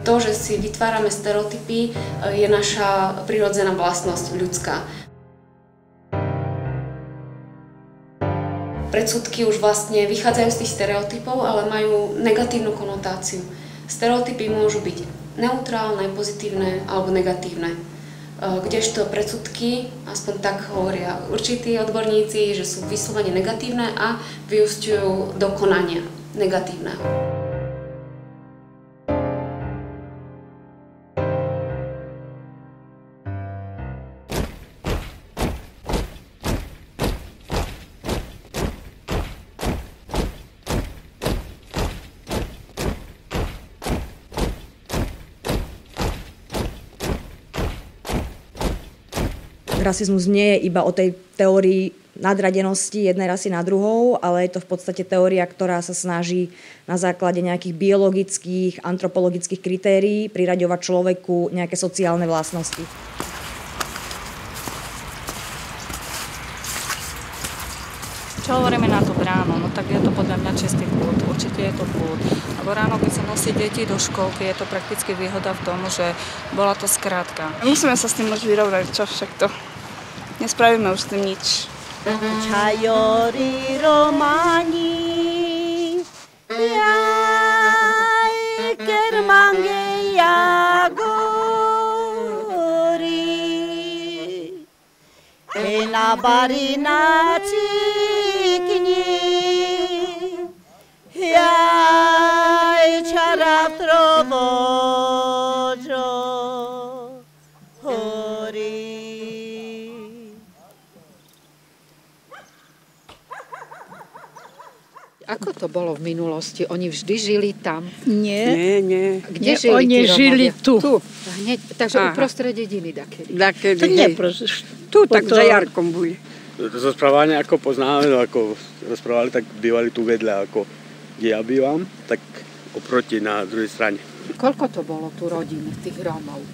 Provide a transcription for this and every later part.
To, že si vytvárame stereotypy, je naša prirodzená vlastnosť ľudská. Predsudky už vlastne vychádzajú z tých stereotypov, ale majú negatívnu konotáciu. Stereotypy môžu byť neutrálne, pozitívne alebo negatívne. Kdežto predsudky, aspoň tak hovoria určití odborníci, že sú vyslovene negatívne a vyúsťujú do konania negatívneho. Rasizmus nie je iba o tej teórii nadradenosti jednej rasy na druhou, ale je to v podstate teória, ktorá sa snaží na základe nejakých biologických, antropologických kritérií priraďovať človeku nejaké sociálne vlastnosti. Čo hovoríme na to ráno? No tak je to podľa mňa čistý blúd. Určite je to blúd. Lebo ráno, keď sa nosí deti do školky, je to prakticky výhoda v tom, že bola to skrátka. Musíme sa s tým už vyrovnať, čo však to. Nespravíme už s tým nič. Čajori romani jaj kermange jagori ena barina cikni jaj čara trovožo hori. Ako to bolo v minulosti? Oni vždy žili tam? Nie. Kde žili Oni tí žili Rómovia? tu. Hneď, takže uprostred dediny dakedy. To nie, tu tak za Jarkom bude. Zo správania, ako poznáme, ako rozprávali, tak bývali tu vedľa, ako kde ja bývam, tak oproti na druhej strane. Koľko to bolo tu rodín, tých Rómov?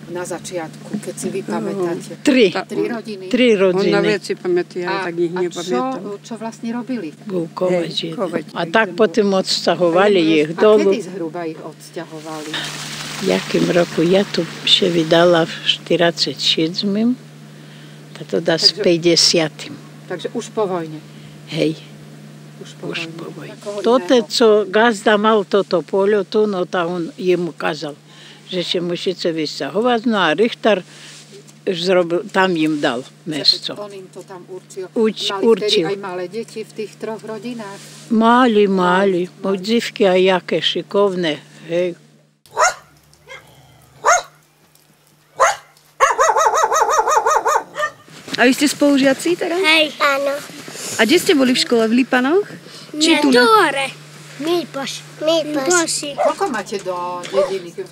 Na začiatku, keď si vy pamätáte? 3 rodiny? 3 rodiny. On na veci pamätá, ja tak ich nepamätám. Čo vlastne robili? Kovať. A tak potom odsťahovali ich dolu. A kedy zhruba ich odsťahovali? V jakým roku? Ja tu še vydala v 46. A to dá s 50. Takže už po vojne? Hej. Už po vojne. Toto, co gazda mal toto polio tu, no tak on jemu kazal, že się musíte vysťahovať. No a Richter zrobil, tam im dal miesto. On im to tam určil. Určil. Mali aj malé deti v tých 3 rodinách? Mali. Dzivky aj jaké šikovné. Hej. A vy ste spolužiaci teraz? Hej, áno. A kde ste boli v škole? V Lipanoch? Nie, tu hore. Mípoš. Koľko máte do dediny? 2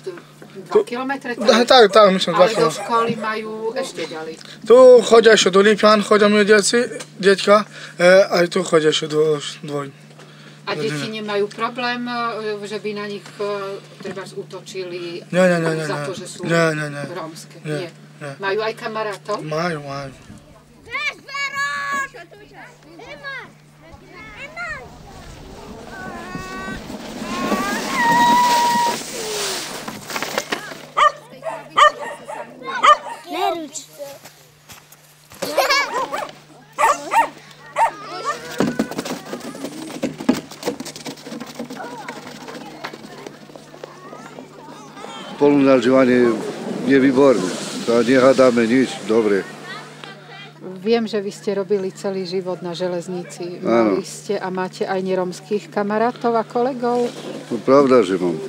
kilometre? Tak, myslím 2 Ale kilometre. do školy majú ešte ďalej. Tu chodia ešte do Lipian, chodia moje deťka, aj tu chodia ešte do dvoj. A deti nemajú problém, že by na nich treba útočili za to, že sú rómske? Nie. Majú aj kamarátov? Majú. Neruč. Spolunažívanie je výborné. To nehádame nič, dobre. Viem, že vy ste robili celý život na železnici. Mali ste a máte aj neromských kamarátov a kolegov? To pravda, že mám.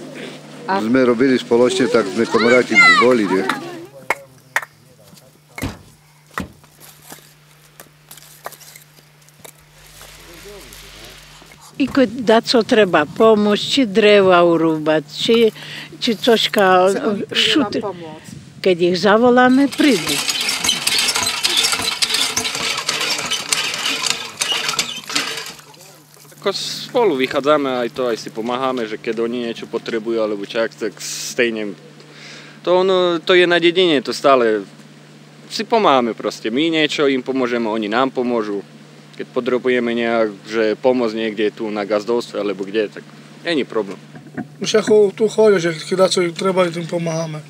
Sme robili spoločne, tak sme kamaráti boli, nie? I keď co treba pomôcť, či dreva urúbať, či cožka šutriť. Keď ich zavoláme, prídu. Ako spolu vychádzame, aj si pomáhame, že keď oni niečo potrebujú, alebo čak, tak stejne. To je na dedine, to stále si pomáhame proste. My niečo im pomôžeme, oni nám pomôžu. Keď potrebujeme nejak, že pomoc niekde tu na gazdovstve, alebo kde, tak není problém. Už ako tu chodia, že keď čo treba, tým pomáhame.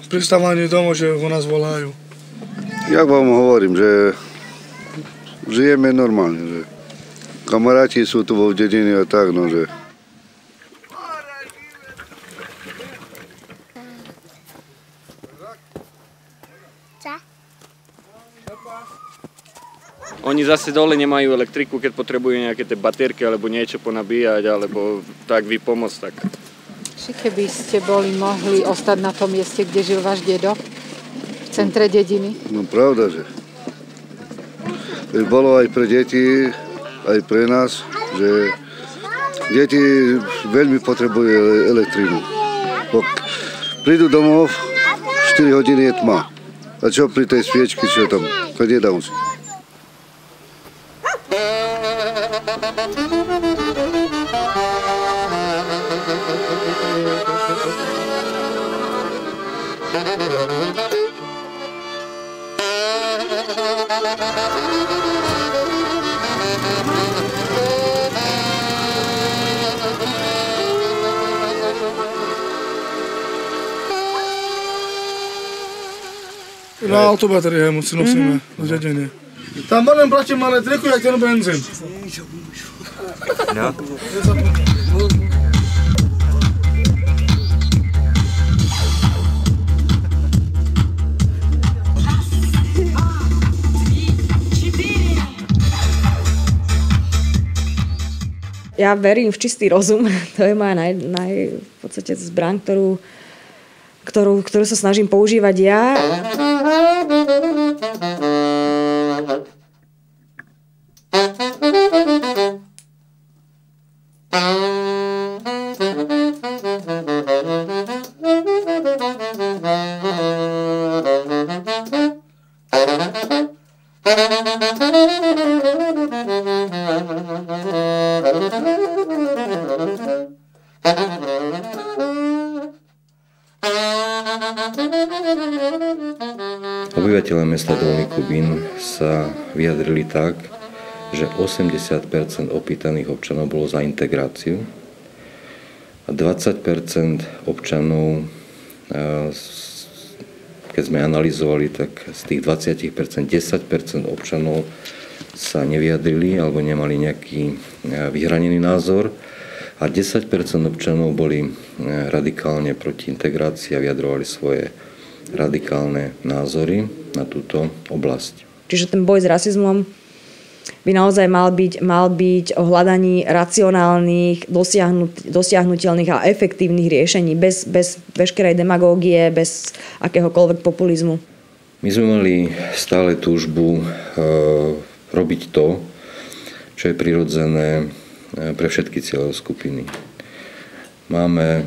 Pri stávaní domov, že u nás volajú. Jak vám hovorím, že žijeme normálne, že kamaráti sú tu vo dedine a tak, no že... Oni zase dole nemajú elektriku, keď potrebujú nejaké tie baterky alebo niečo ponabíjať, alebo tak vypomôcť. Tak. Keby ste boli mohli ostať na tom mieste, kde žil váš dedo, v centre dediny? No pravda, že. Bolo aj pre deti, aj pre nás, že deti veľmi potrebujú elektrínu. Prídu domov, 4 hodiny je tma. A čo pri tej sviečky, čo tam, to nedá si. Na autobaterie musíme do dediny. Tam budem platiť elektriku, jak ten benzín. No. Ja verím v čistý rozum. To je moja v podstate zbraň, ktorú sa snažím používať ja. Obyvatelia mesta Dolný Kubín sa vyjadrili tak, že 80% opýtaných občanov bolo za integráciu a 20% občanov, keď sme analyzovali, tak z tých 20% 10% občanov sa nevyjadrili alebo nemali nejaký vyhranený názor a 10% občanov boli radikálne proti integrácii a vyjadrovali svoje radikálne názory na túto oblasť. Čiže ten boj s rasizmom by naozaj mal byť o hľadaní racionálnych, dosiahnuteľných a efektívnych riešení bez veškerej demagógie, bez akéhokoľvek populizmu. My sme mali stále túžbu robiť to, čo je prirodzené pre všetky cieľové skupiny. Máme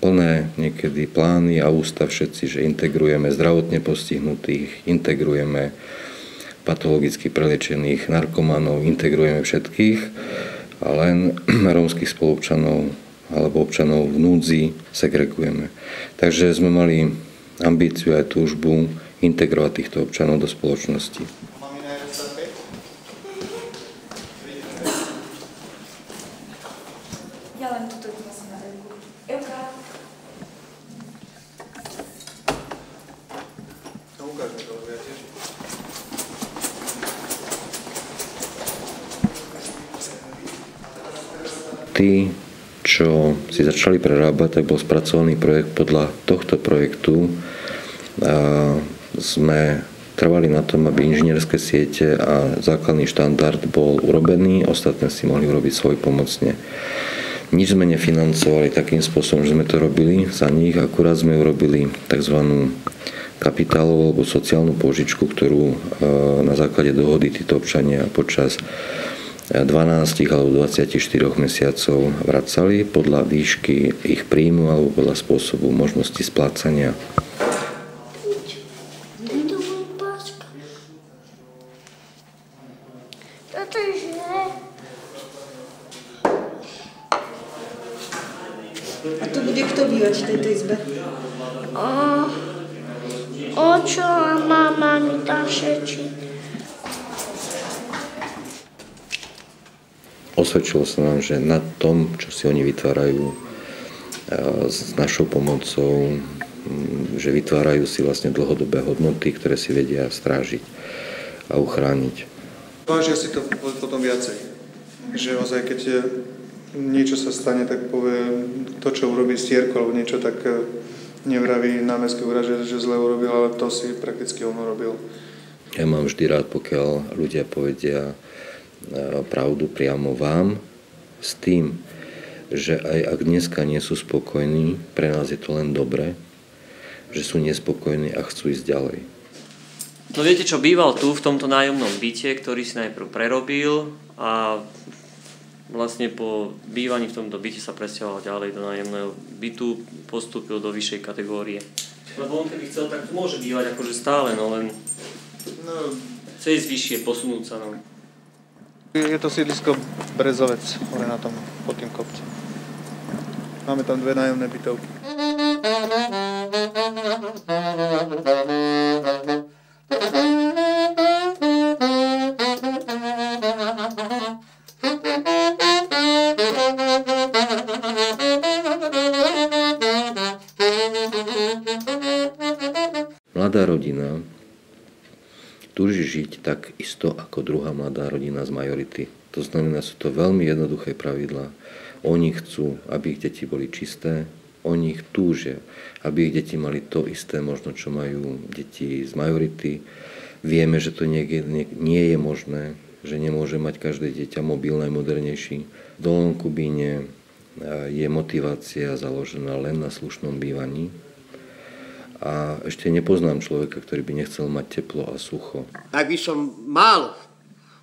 plné niekedy plány a ústa všetci, že integrujeme zdravotne postihnutých, integrujeme patologicky preliečených narkomanov, integrujeme všetkých a len rómskych spoluobčanov alebo občanov v núdzi segregujeme. Takže sme mali ambíciu aj túžbu integrovať týchto občanov do spoločnosti. Tí, čo si začali prerábať, tak bol spracovaný projekt. Podľa tohto projektu sme trvali na tom, aby inžinierské siete a základný štandard bol urobený, ostatné si mohli urobiť svoj pomocne. Nič sme nefinancovali takým spôsobom, že sme to robili za nich, akurát sme urobili tzv. Kapitálovú alebo sociálnu pôžičku, ktorú na základe dohody títo občania počas 12 alebo 24 mesiacov vracali podľa výšky ich príjmu alebo podľa spôsobu možnosti splácania. A tu bude kto bývať v tejto izbe? Očo a mama mi tam šeči. osvedčilo sa nám, že na tom, čo si oni vytvárajú s našou pomocou, že vytvárajú si vlastne dlhodobé hodnoty, ktoré si vedia strážiť a uchrániť. Vážia si to potom viacej. Že ozaj, keď niečo sa stane, tak povie to, čo urobí stierko alebo niečo, tak nevraví na mestský úrad, že zle urobil, ale to si prakticky on urobil. Ja mám vždy rád, pokiaľ ľudia povedia pravdu priamo vám s tým, že aj ak dneska nie sú spokojní, pre nás je to len dobre, že sú nespokojní a chcú ísť ďalej. No viete čo, býval tu v tomto nájomnom byte, ktorý si najprv prerobil a vlastne po bývaní v tomto byte sa presťahoval ďalej do nájomného bytu, postúpil do vyššej kategórie. Lebo on keby chcel, tak tu môže bývať akože stále, no len chce ísť vyššie, posunúť sa. No. Je to sídlisko Brezovec, ale na tom, pod tým kopcom. Máme tam 2 nájomné bytovky. Mladá rodina túži žiť tak isto ako druhá mladá rodina z majority. To znamená, sú to veľmi jednoduché pravidlá. Oni chcú, aby ich deti boli čisté, oni ich túžia, aby ich deti mali to isté možno, čo majú deti z majority. Vieme, že to nie je možné, že nemôže mať každé dieťa mobil najmodernejší. V Dolnom Kubíne je motivácia založená len na slušnom bývaní. A ešte nepoznám človeka, ktorý by nechcel mať teplo a sucho. Ak by som mal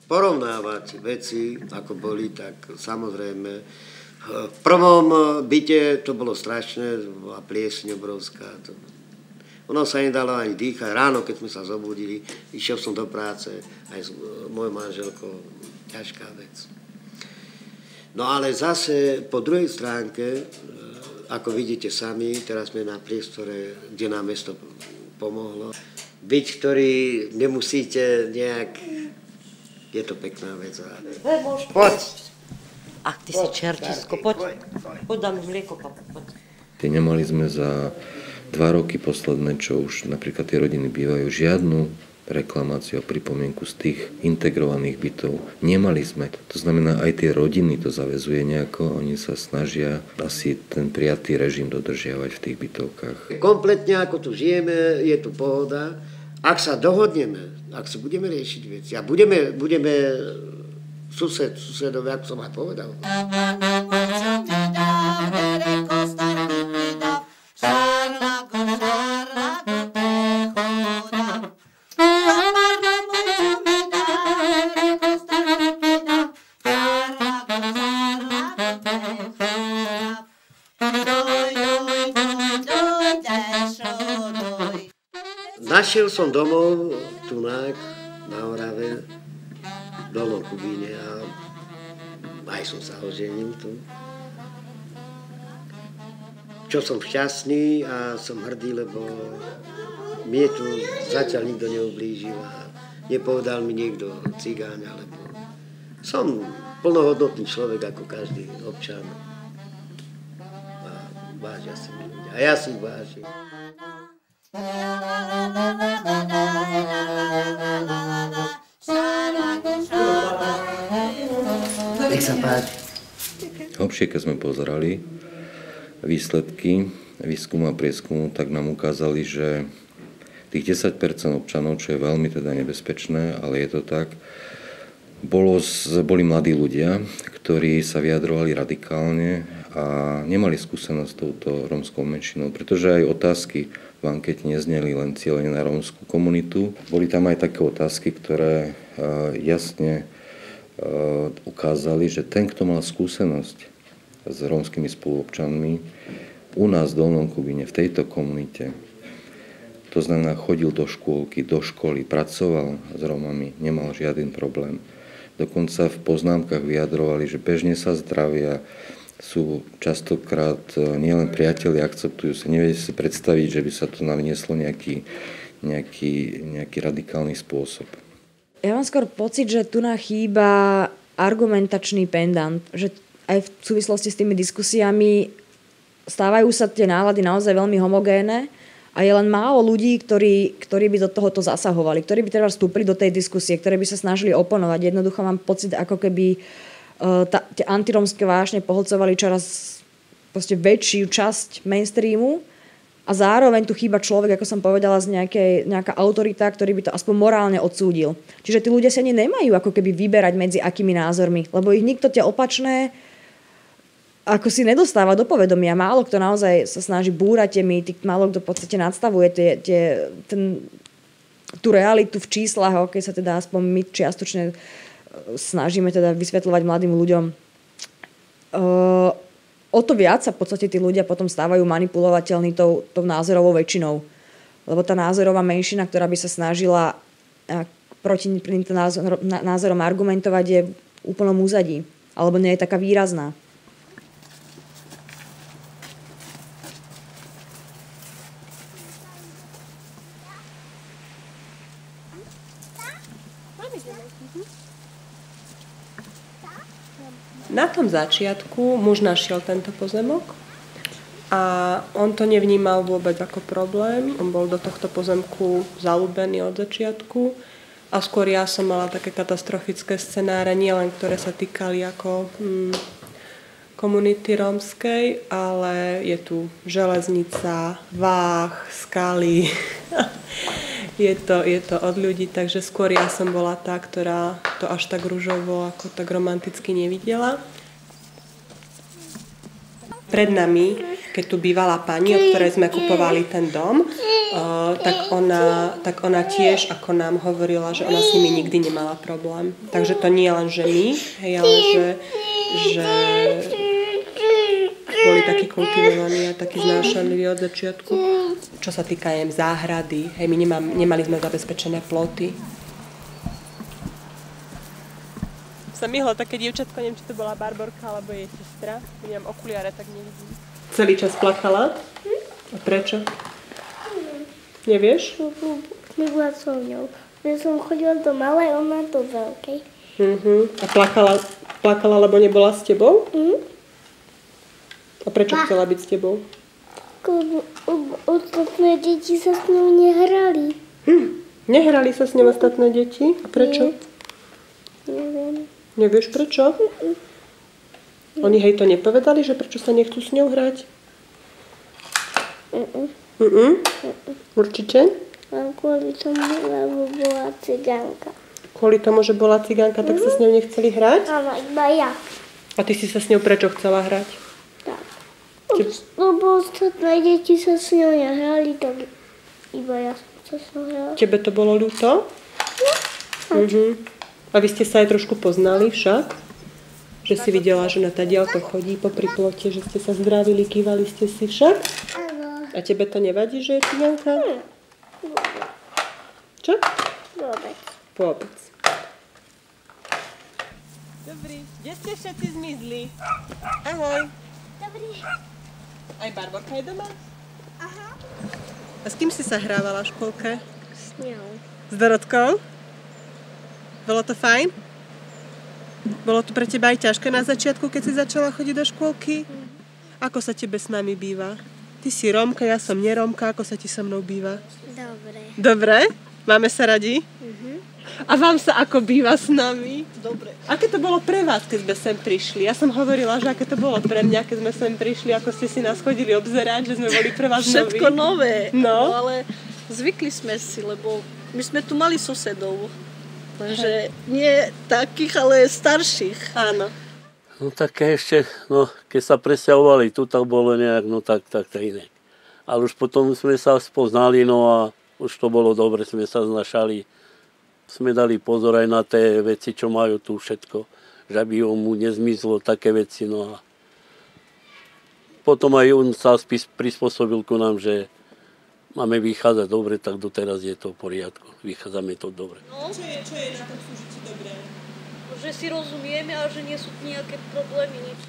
porovnávať veci, ako boli, tak samozrejme v prvom byte to bolo strašné, bola plieseň obrovská. Ono sa nedalo ani dýchať. Ráno, keď sme sa zobudili, išiel som do práce aj s mojou manželkou. Ťažká vec. No ale zase po druhej stránke, ako vidíte sami, teraz sme na priestore, kde nám mesto pomohlo. Byť, ktorý nemusíte nejak... Je to pekná vec. Poď! Ach, ty si čertisko, poď dám mlieko, papa, poď. Nemali sme za 2 roky posledné, čo už napríklad tie rodiny bývajú, žiadnu reklamáciu a pripomienku z tých integrovaných bytov. Nemali sme. To znamená, aj tie rodiny to zaväzuje nejako, oni sa snažia asi ten prijatý režim dodržiavať v tých bytovkách. Kompletne ako tu žijeme, je tu pohoda. Ak sa dohodneme, ak sa budeme riešiť veci a budeme susedovi, ako som aj povedal. Našiel som domov tunák na Orave, v Dolnom Kubíne a aj som sa oženil tu. Čo som šťastný a som hrdý, lebo mne tu zatiaľ nikto neublížil a nepovedal mi niekto cigáň, alebo som plnohodnotný človek ako každý občan. A vážia si mi ľudia. A ja si ich vážim. Nech sa páči. Hlbšie, keď sme pozerali výsledky výskumu a prieskumu, tak nám ukázali, že tých 10% občanov, čo je veľmi teda nebezpečné, ale je to tak, boli mladí ľudia, ktorí sa vyjadrovali radikálne a nemali skúsenosť s touto rómskou menšinou, pretože aj otázky v ankete nezneli len cieľene na rómskú komunitu. Boli tam aj také otázky, ktoré jasne ukázali, že ten, kto mal skúsenosť s rómskymi spoluobčanmi u nás v Dolnom Kubíne, v tejto komunite, to znamená, chodil do škôlky, do školy, pracoval s Rómami, nemal žiaden problém. Dokonca v poznámkach vyjadrovali, že bežne sa zdravia, sú častokrát nielen priatelia, akceptujú sa. Neviete si predstaviť, že by sa to nanieslo nejaký radikálny spôsob. Ja mám skôr pocit, že tu nám chýba argumentačný pendant, že aj v súvislosti s tými diskusiami stávajú sa tie nálady naozaj veľmi homogénne a je len málo ľudí, ktorí by do tohoto zasahovali, ktorí by teda vstúpili do tej diskusie, ktorí by sa snažili oponovať. Jednoducho mám pocit, ako keby tie antiromské vášne pohlcovali čoraz proste väčšiu časť mainstreamu a zároveň tu chýba človek, ako som povedala, nejaká autorita, ktorý by to aspoň morálne odsúdil. Čiže tí ľudia sa ani nemajú ako keby vyberať medzi akými názormi, lebo ich nikto tie opačné ako si nedostáva do povedomia. Málo kto naozaj sa snaží búrať tie mýty, málo kto v podstate nadstavuje tú realitu v číslach, keď sa teda aspoň my čiastočne snažíme teda vysvetľovať mladým ľuďom. O to viac sa v podstate tí ľudia potom stávajú manipulovateľní tou názorovou väčšinou. Lebo tá názorová menšina, ktorá by sa snažila proti týmto názorom argumentovať, je v úplnom úzadí. Alebo nie je taká výrazná. Na tom začiatku muž našiel tento pozemok a on to nevnímal vôbec ako problém. On bol do tohto pozemku zaľúbený od začiatku a skôr ja som mala také katastrofické scenáre, nielen ktoré sa týkali ako komunity rómskej, ale je tu železnica, váh, skaly. Je to od ľudí, takže skôr ja som bola tá, ktorá to až tak ružovo, ako tak romanticky nevidela. Pred nami, keď tu bývala pani, od ktorej sme kupovali ten dom, tak ona tiež ako nám hovorila, že ona s nimi nikdy nemala problém. Takže to nie len, že my, hej, ale že boli takí kultivovaní a takí znášanliví od začiatku. Čo sa týka záhrady, hej, my nemali sme zabezpečené ploty. Sa myhlo také dievčatko, neviem, či to bola Barborka alebo jej sestra. Nemám okuliare, tak nevidím. Celý čas plakala? A prečo? Nevieš? Nebola so mňou. Ja som chodila do malej, ona do veľkej. A plakala, lebo nebola s tebou? A prečo chcela byť s tebou? Ostatné deti sa s ňou nehrali. Nehrali sa s ňou ostatné deti? A prečo? Neviem. Nevieš prečo? Oni hej to nepovedali, že prečo sa nechcú s ňou hrať? Určite? Kvôli tomu, lebo bola cigánka. Kvôli tomu, že bola cigánka, tak sa s ňou nechceli hrať? Áno, iba ja. A ty si sa s ňou prečo chcela hrať? Tak. Lebo ostatné deti sa s ňou nehrali, tak iba ja som sa s ňou hrala. Tebe to bolo ľúto? A vy ste sa aj trošku poznali však? Že si videla, že na tadiaľ to chodí popri plote, že ste sa zdravili, kývali ste si však? Áno. A tebe to nevadí, že je cigánka? Čo? Vôbec. Dobrý, kde ste všetci zmizli? Ahoj. Dobrý. Aj Barborka je doma? Aha. A s kým si sa hrávala v škôlke? S ňou. S Dorotkou? Bolo to fajn? Bolo to pre teba aj ťažké na začiatku, keď si začala chodiť do škôlky? Ako sa tebe s nami býva? Ty si Rómka, ja som nerómka, ako sa ti so mnou býva? Dobre. Dobre? Máme sa radi? A vám sa ako býva s nami? Dobre. Aké to bolo pre vás, keď sme sem prišli? Ja som hovorila, že aké to bolo pre mňa, keď sme sem prišli, ako ste si nás chodili obzerať, že sme boli pre vás noví. Všetko nové, no ale zvykli sme si, lebo my sme tu mali susedov. Lenže nie takých, ale starších. Áno. No tak ešte, keď sa presťahovali tu, tak bolo nejak, tak inak. Ale už potom sme sa spoznali, a už to bolo dobre, sme sa znašali. Sme dali pozor aj na tie veci, čo majú tu všetko. Že aby mu nezmizlo také veci, a potom aj on sa prispôsobil ku nám, že máme vychádzať dobre, tak doteraz je to v poriadku. Vychádzame to dobre. No, čo je na tom súžití dobré? Že si rozumieme a že nie sú nejaké problémy, nič.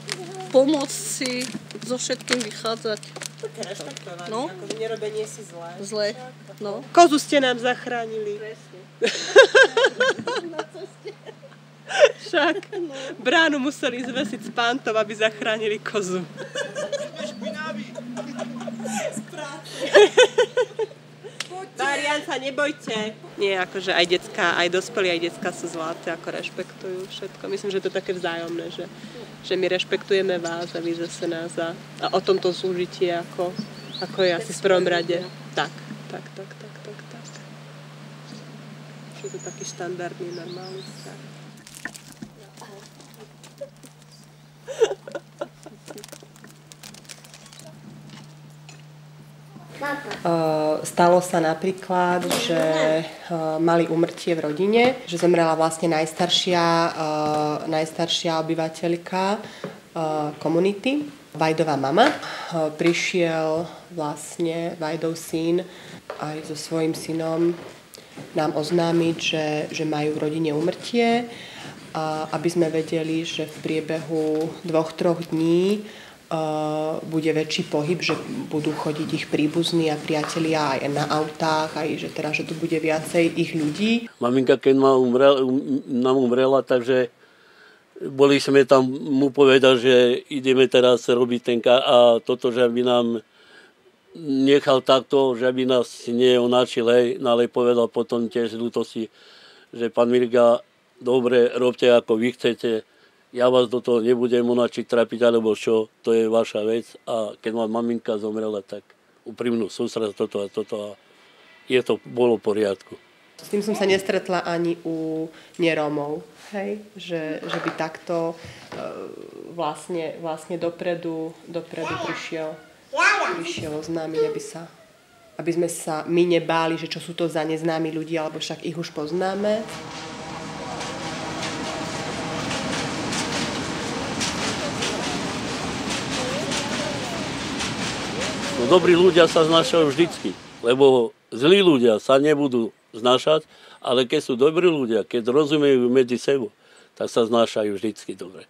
Pomôcť si so všetkým vychádzať. Také rešpektovanie, no? Ako nerobenie si zlé. Zlé, no. Kozu ste nám zachránili. Presne. Na ceste. Však bránu museli zvesiť z pántom, aby zachránili kozu. Marian, sa nebojte. Nie, akože aj decká, aj dospelí, aj decká sú zlaté, ako rešpektujú všetko. Myslím, že to je také vzájomné, že my rešpektujeme vás a vy zase nás a o tomto súžití ako je asi v prvom rade. Tak. Je to taký štandardný, normálny vzťah. Stalo sa napríklad, že mali úmrtie v rodine, že zomrela vlastne najstaršia obyvateľka komunity, Vajdová mama. Prišiel vlastne Vajdov syn aj so svojím synom nám oznámiť, že majú v rodine úmrtie, aby sme vedeli, že v priebehu 2-3 dní bude väčší pohyb, že budú chodiť ich príbuzní a priatelia aj na autách, aj že tu bude viacej ich ľudí. Maminka, keď nám umrela, takže boli sme tam mu povedať, že ideme teraz robiť a toto, že by nám nechal takto, že by nás neonačil, ale povedal potom tiež ľútosti, že pán Mirga, dobre, robte ako vy chcete, ja vás do toho nebudem onačiť, trapiť alebo čo, to je vaša vec. A keď ma maminka zomrela, tak úprimnú sústrasť toto a bolo v poriadku. S tým som sa nestretla ani u nerómov, hej? Že by takto vlastne dopredu prišiel oznámiť, aby sme sa my nebáli, že čo sú to za neznámi ľudia, alebo však ich už poznáme. No, dobrí ľudia sa znášajú vždycky, lebo zlí ľudia sa nebudú znášať, ale keď sú dobrí ľudia, keď rozumejú medzi sebou, tak sa znášajú vždycky dobre.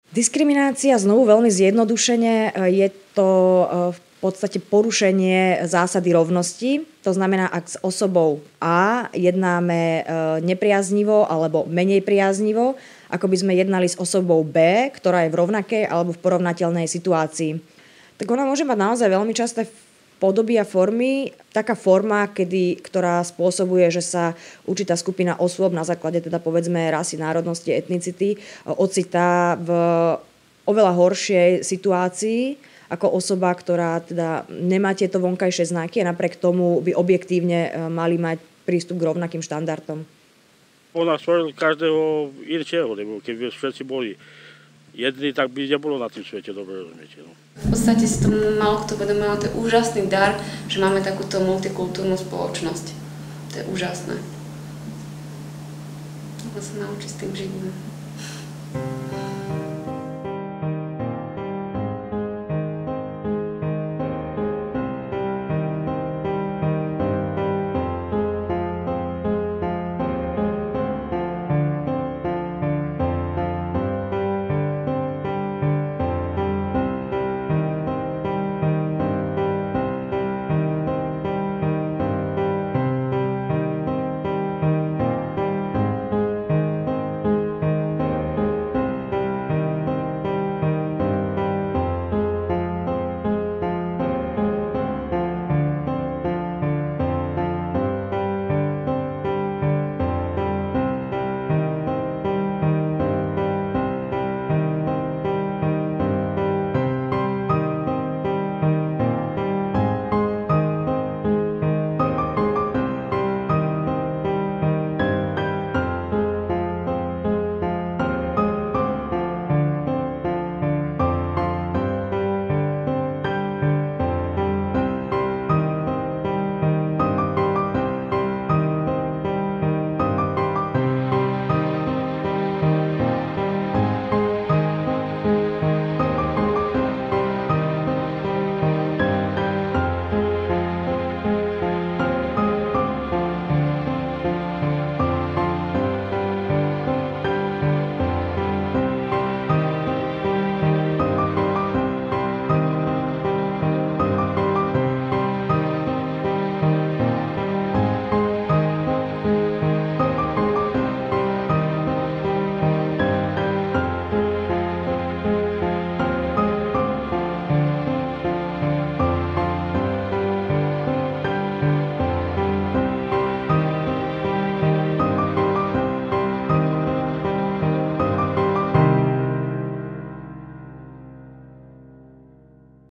Diskriminácia, znovu veľmi zjednodušene, je to v podstate porušenie zásady rovnosti. To znamená, ak s osobou A jednáme nepriaznivo alebo menej priaznivo, ako by sme jednali s osobou B, ktorá je v rovnakej alebo v porovnateľnej situácii. Tak ona môže mať naozaj veľmi časté podoby a formy. Taká forma, ktorá spôsobuje, že sa určitá skupina osôb na základe teda povedzme rasy, národnosti, etnicity ocitá v oveľa horšej situácii ako osoba, ktorá teda nemá tieto vonkajšie znaky a napriek tomu by objektívne mali mať prístup k rovnakým štandardom. Ona stvorila každého inšieho, lebo keby všetci boli jedni, tak by nebolo na tým svete, dobre rozumiete. No. V podstate si to málo kto uvedomuje, ale to je úžasný dar, že máme takúto multikultúrnu spoločnosť. To je úžasné. Treba sa naučiť s tým žiť.